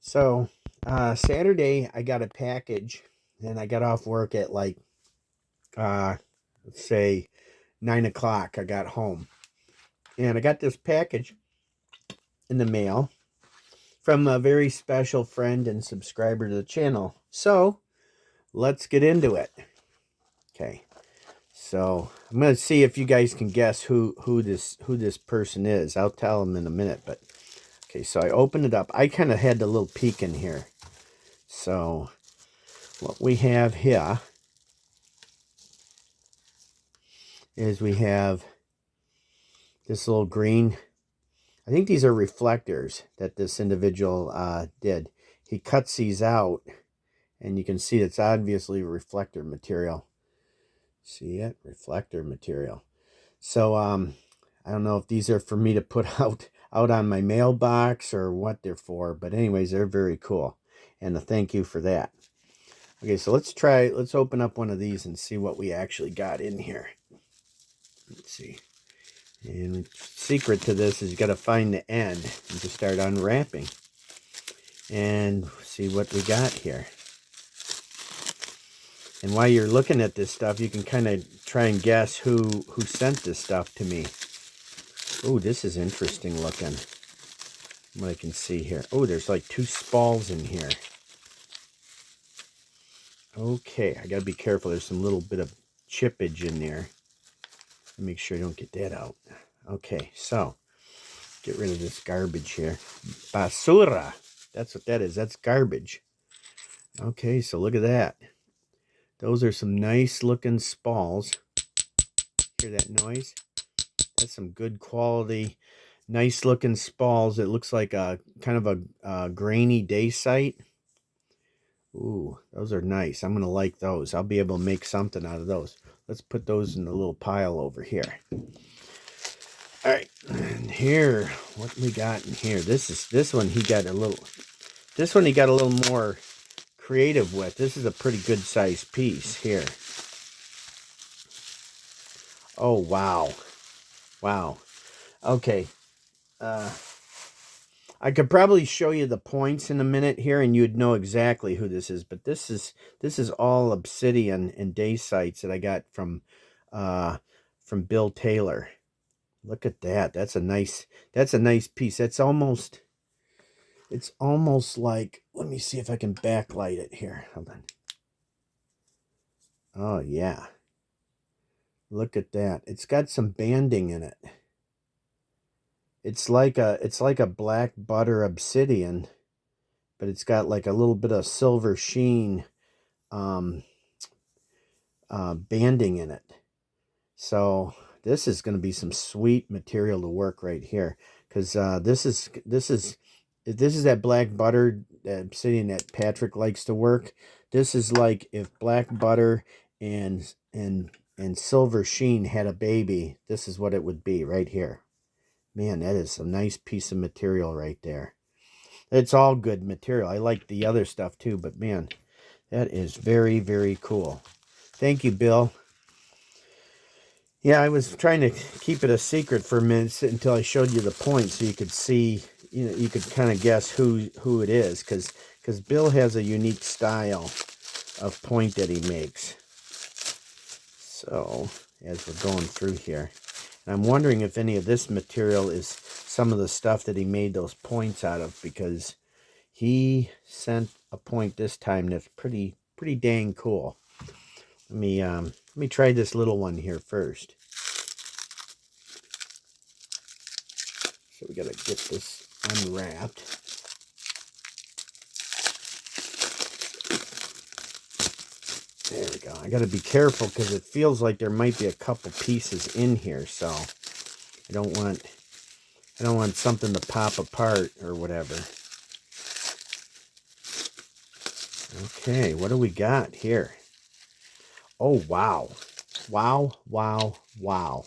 So Saturday I got a package, and I got off work at like let's say 9 o'clock. I got home, and I got this package in the mail from a very special friend and subscriber to the channel. So let's get into it. Okay. So I'm gonna see if you guys can guess who this person is. I'll tell them in a minute, but okay. So I opened it up. I kind of had a little peek in here. So what we have here is we have this little green. I think these are reflectors that this individual did. He cuts these out, and you can see it's obviously reflector material. See it? Reflector material. So I don't know if these are for me to put out on my mailbox or what they're for, but anyways, they're very cool, and a thank you for that. Okay, so let's open up one of these and see what we actually got in here. Let's see. And the secret to this is you got to find the end and just start unwrapping and see what we got here. And while you're looking at this stuff, you can kind of try and guess who sent this stuff to me. Oh, this is interesting looking. What I can see here. Oh, there's like 2 spalls in here. Okay, I got to be careful. There's some little bit of chippage in there. Make sure I don't get that out. Okay, so get rid of this garbage here. Basura. That's what that is. That's garbage. Okay, so look at that. Those are some nice looking spalls. Hear that noise? That's some good quality, nice looking spalls. It looks like a kind of a grainy dacite. Ooh, those are nice. I'm going to like those. I'll be able to make something out of those. Let's put those in the little pile over here. All right, and here, what we got in here? This one he got a little more creative with. This is a pretty good sized piece here. Oh, wow. Wow. Okay. I could probably show you the points in a minute here, and you'd know exactly who this is. But this is all obsidian and dacites that I got from Bill Taylor. Look at that. That's a nice piece. It's almost like, let me see if I can backlight it here. Hold on. Oh yeah. Look at that. It's got some banding in it. It's like a black butter obsidian, but it's got like a little bit of silver sheen banding in it. So this is going to be some sweet material to work right here, because this is that black butter, that obsidian that Patrick likes to work. This is like if black butter and silver sheen had a baby. This is what it would be right here. Man, that is a nice piece of material right there. It's all good material. I like the other stuff too, but man, that is very, very cool. Thank you, Bill. Yeah, I was trying to keep it a secret for a minute until I showed you the point, so you could see, you could kind of guess who it is, because Bill has a unique style of point that he makes. So, as we're going through here, and I'm wondering if any of this material is some of the stuff that he made those points out of, because he sent a point this time that's pretty dang cool. Let me try this little one here first. So we gotta get this unwrapped. There we go. I gotta be careful because it feels like there might be a couple pieces in here, so I don't want something to pop apart or whatever. Okay, what do we got here? Oh, wow. Wow, wow, wow.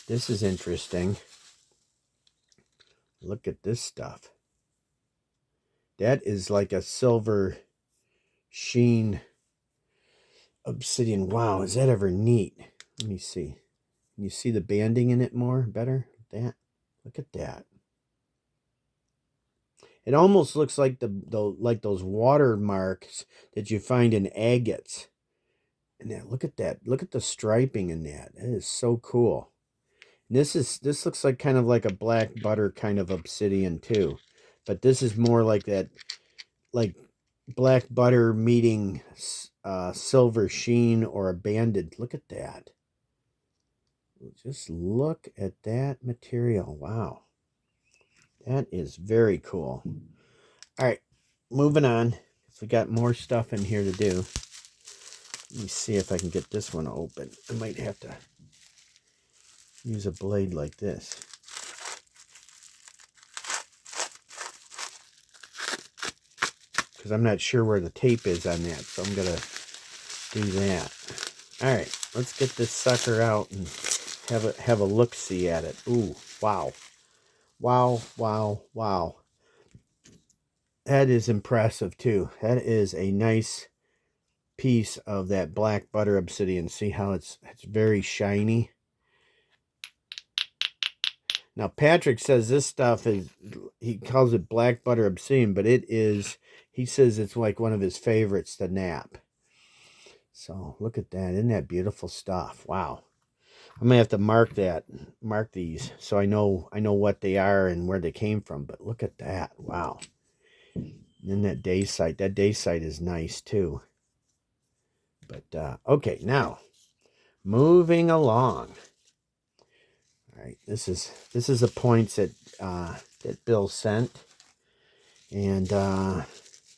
This is interesting. Look at this stuff. That is like a silver sheen obsidian. Wow, is that ever neat? Let me see. Can you see the banding in it more better? That. Look at that. It almost looks like the like those watermarks that you find in agates. And that, look at that. Look at the striping in that. That is so cool. And this looks like kind of like a black butter kind of obsidian too. But this is more like that, like black butter meeting silver sheen or a banded. Look at that. Just look at that material. Wow. That is very cool. All right, moving on. So we got more stuff in here to do. Let me see if I can get this one open. I might have to use a blade like this. Because I'm not sure where the tape is on that, so I'm going to do that. All right, let's get this sucker out and have a look-see at it. Ooh, wow. Wow, wow, wow. That is impressive, too. That is a nice piece of that black butter obsidian. See how it's very shiny. Now Patrick says this stuff is, he calls it black butter obsidian, but it is, he says it's like one of his favorites to nap. So look at that. Isn't that beautiful stuff? Wow. I'm gonna have to mark these so I know what they are and where they came from. But look at that. Wow. And then that day sight is nice too. But okay, now moving along. All right, this is the points that that Bill sent, and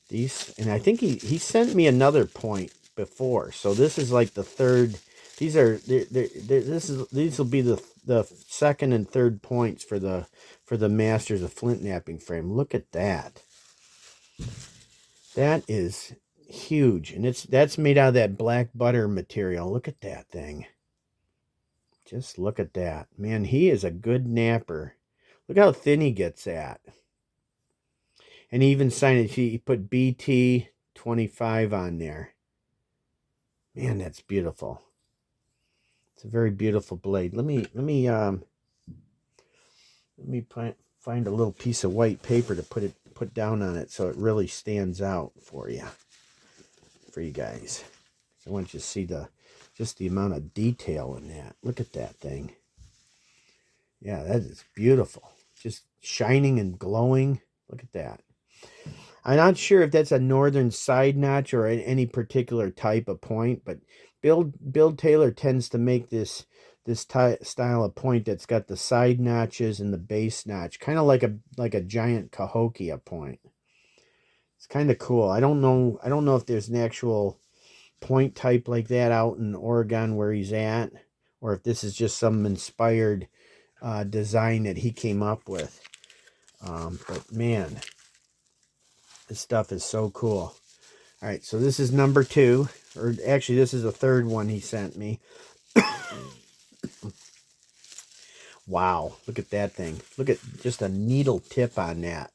these, and I think he sent me another point before, so this is like the third. These are these will be the second and third points for the Masters of Flint Knapping frame. Look at that. That is huge, and that's made out of that black butter material. Look at that thing. Just look at that. Man, he is a good napper. Look how thin he gets at. And he even signed it. He put BT 25 on there. Man, that's beautiful. It's a very beautiful blade. Let me find a little piece of white paper to put down on it so it really stands out for you guys. I want you to see just the amount of detail in that. Look at that thing. Yeah, that is beautiful. Just shining and glowing. Look at that. I'm not sure if that's a northern side notch or any particular type of point, but Bill Taylor tends to make this style of point that's got the side notches and the base notch, kind of like a giant Cahokia point. It's kind of cool. I don't know if there's an actual point type like that out in Oregon where he's at, or if this is just some inspired design that he came up with. But man, this stuff is so cool. All right, so this is number 2, or actually this is the third one he sent me. Wow, look at that thing. Look at just a needle tip on that.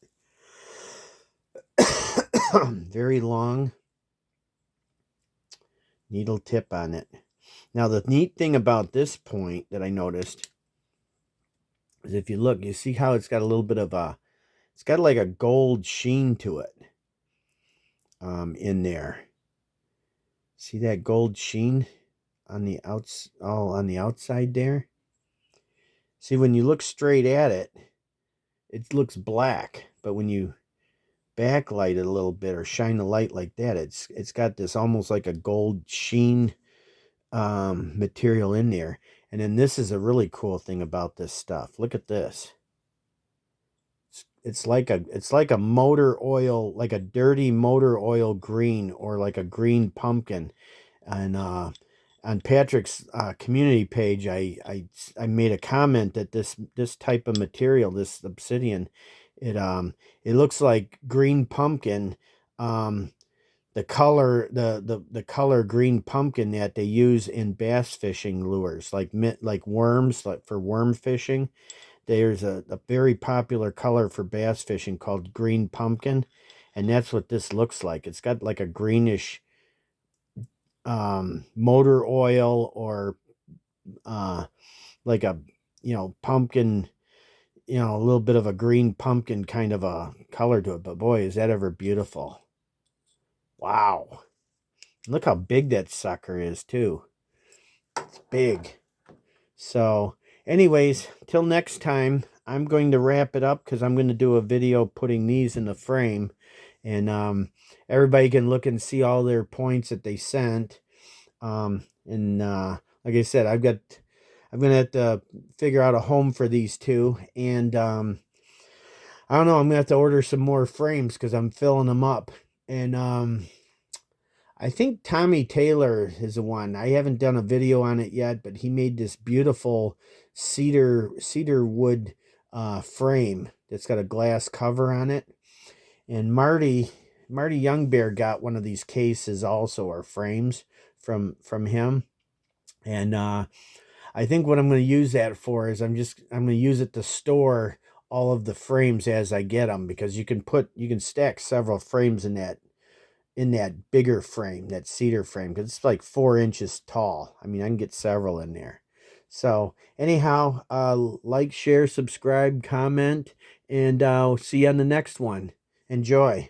Very long needle tip on it. Now the neat thing about this point that I noticed is if you look, you see how it's got a little bit of it's got like a gold sheen to it in there. See that gold sheen on the on the outside there? See, when you look straight at it, it looks black, but when you backlight it a little bit or shine the light like that, it's got this almost like a gold sheen material in there. And then this is a really cool thing about this stuff. Look at this. It's like a motor oil, like a dirty motor oil green, or like a green pumpkin. And on Patrick's community page, I made a comment that this type of material, this obsidian, it looks like green pumpkin. The color the color green pumpkin that they use in bass fishing lures, like worms, like for worm fishing. There's a very popular color for bass fishing called green pumpkin, and that's what this looks like. It's got like a greenish motor oil, or like a pumpkin. you know, a little bit of a green pumpkin kind of a color to it. But boy, is that ever beautiful. Wow. Look how big that sucker is too. It's big. So anyways, till next time, I'm going to wrap it up because I'm going to do a video putting these in the frame. And everybody can look and see all their points that they sent. And like I said, I'm gonna have to figure out a home for these two. And I don't know, I'm gonna have to order some more frames because I'm filling them up. And I think Tommy Taylor is the one. I haven't done a video on it yet, but he made this beautiful cedar wood frame that's got a glass cover on it. And Marty Youngbear got one of these cases also, or frames from him. And I think what I'm going to use that for is I'm going to use it to store all of the frames as I get them, because you can stack several frames in that bigger frame, that cedar frame, because it's like 4 inches tall. I mean, I can get several in there. So anyhow, like, share, subscribe, comment, and I'll see you on the next one. Enjoy.